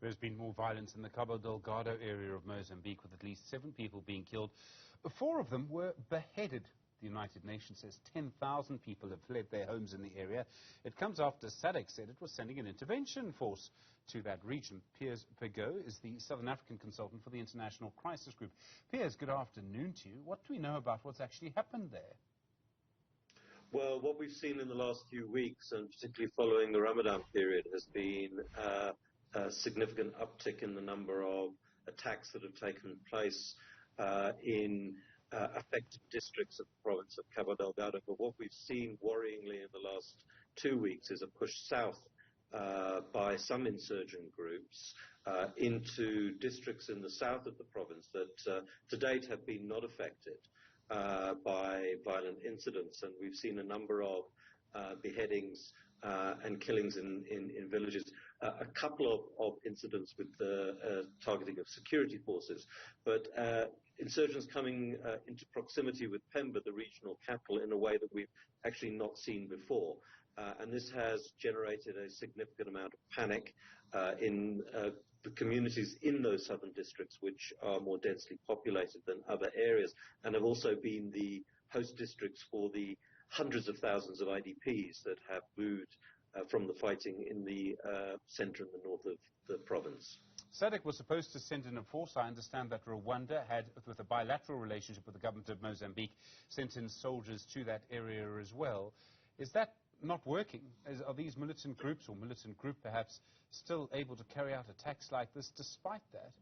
There's been more violence in the Cabo Delgado area of Mozambique, with at least 7 people being killed. 4 of them were beheaded. The United Nations says 10,000 people have fled their homes in the area. It comes after SADC said it was sending an intervention force to that region. Piers Pigou is the Southern African consultant for the International Crisis Group. Piers, good afternoon to you. What do we know about what's actually happened there? Well, what we've seen in the last few weeks, and particularly following the Ramadan period, has been a significant uptick in the number of attacks that have taken place in affected districts of the province of Cabo Delgado. But what we've seen worryingly in the last 2 weeks is a push south by some insurgent groups into districts in the south of the province that to date have been not affected by violent incidents. And we've seen a number of beheadings and killings in villages, a couple of incidents with the targeting of security forces, but insurgents coming into proximity with Pemba, the regional capital, in a way that we've actually not seen before. And this has generated a significant amount of panic in the communities in those southern districts, which are more densely populated than other areas, and have also been the host districts for the hundreds of thousands of IDPs that have moved from the fighting in the centre and the north of the province. SADC was supposed to send in a force. I understand that Rwanda had, with a bilateral relationship with the government of Mozambique, sent in soldiers to that area as well. Is that not working? Are these militant groups, or militant group perhaps, still able to carry out attacks like this despite that?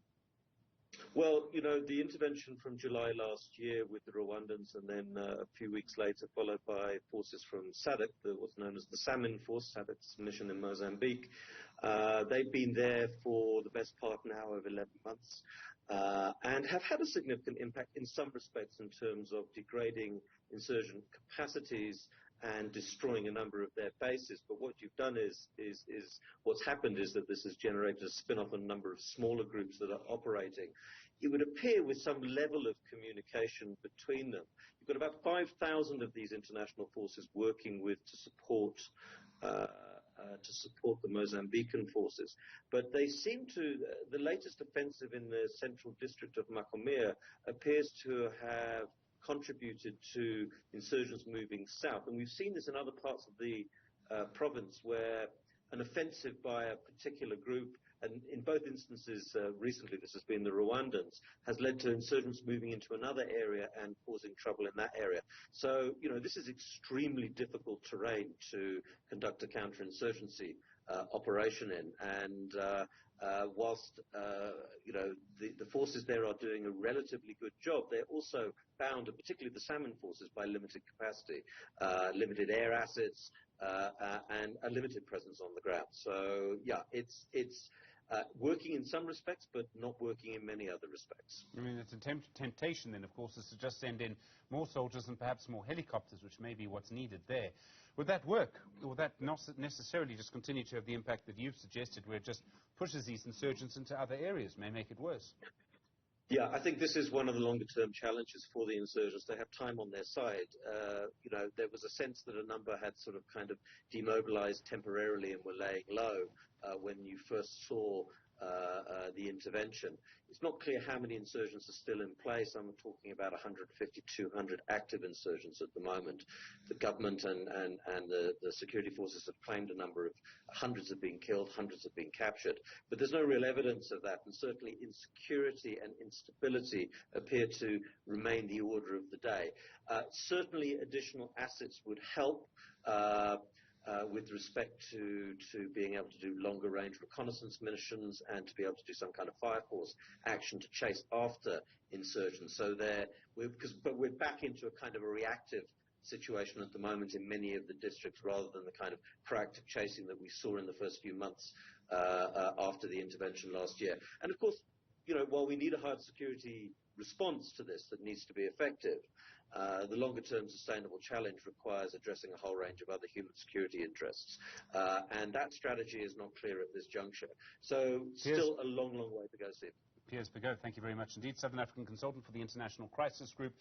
Well, you know, the intervention from July last year with the Rwandans, and then a few weeks later followed by forces from SADC, what's known as the Salmon Force, SADC's mission in Mozambique. They've been there for the best part now of 11 months and have had a significant impact in some respects in terms of degrading insurgent capacities and destroying a number of their bases. But what you've done is what's happened is that this has generated a spin-off of a number of smaller groups that are operating. It would appear with some level of communication between them. You've got about 5,000 of these international forces working to support the Mozambican forces. But they seem to, the latest offensive in the central district of Macomia appears to have contributed to insurgents moving south. And we've seen this in other parts of the province where an offensive by a particular group, and in both instances recently this has been the Rwandans, has led to insurgents moving into another area and causing trouble in that area. So, you know, this is extremely difficult terrain to conduct a counterinsurgency operation in. And whilst, you know, the forces there are doing a relatively good job, they're also bound, particularly the Salmon forces, by limited capacity, limited air assets, and a limited presence on the ground. So, yeah, it's working in some respects, but not working in many other respects. I mean, it's a temptation then, of course, is to just send in more soldiers and perhaps more helicopters, which may be what's needed there. Would that work? Or would that not necessarily just continue to have the impact that you've suggested, where it just pushes these insurgents into other areas, may make it worse? Yeah, I think this is one of the longer-term challenges for the insurgents. They have time on their side. You know, there was a sense that a number had sort of kind of demobilized temporarily and were laying low when you first saw the intervention. It's not clear how many insurgents are still in place. I'm talking about 150, 200 active insurgents at the moment. The government and the security forces have claimed a number of hundreds have been killed, hundreds have been captured. But there's no real evidence of that, and certainly insecurity and instability appear to remain the order of the day. Certainly additional assets would help with respect to being able to do longer range reconnaissance missions and to be able to do some kind of fire force action to chase after insurgents. So but we're back into a kind of a reactive situation at the moment in many of the districts, rather than the kind of proactive chasing that we saw in the first few months after the intervention last year. And of course, you know, while we need a hard security response to this that needs to be effective, the longer-term sustainable challenge requires addressing a whole range of other human security interests. And that strategy is not clear at this juncture. So still a long, long way to go, Steve. Piers Pigou, thank you very much indeed. Southern African consultant for the International Crisis Group.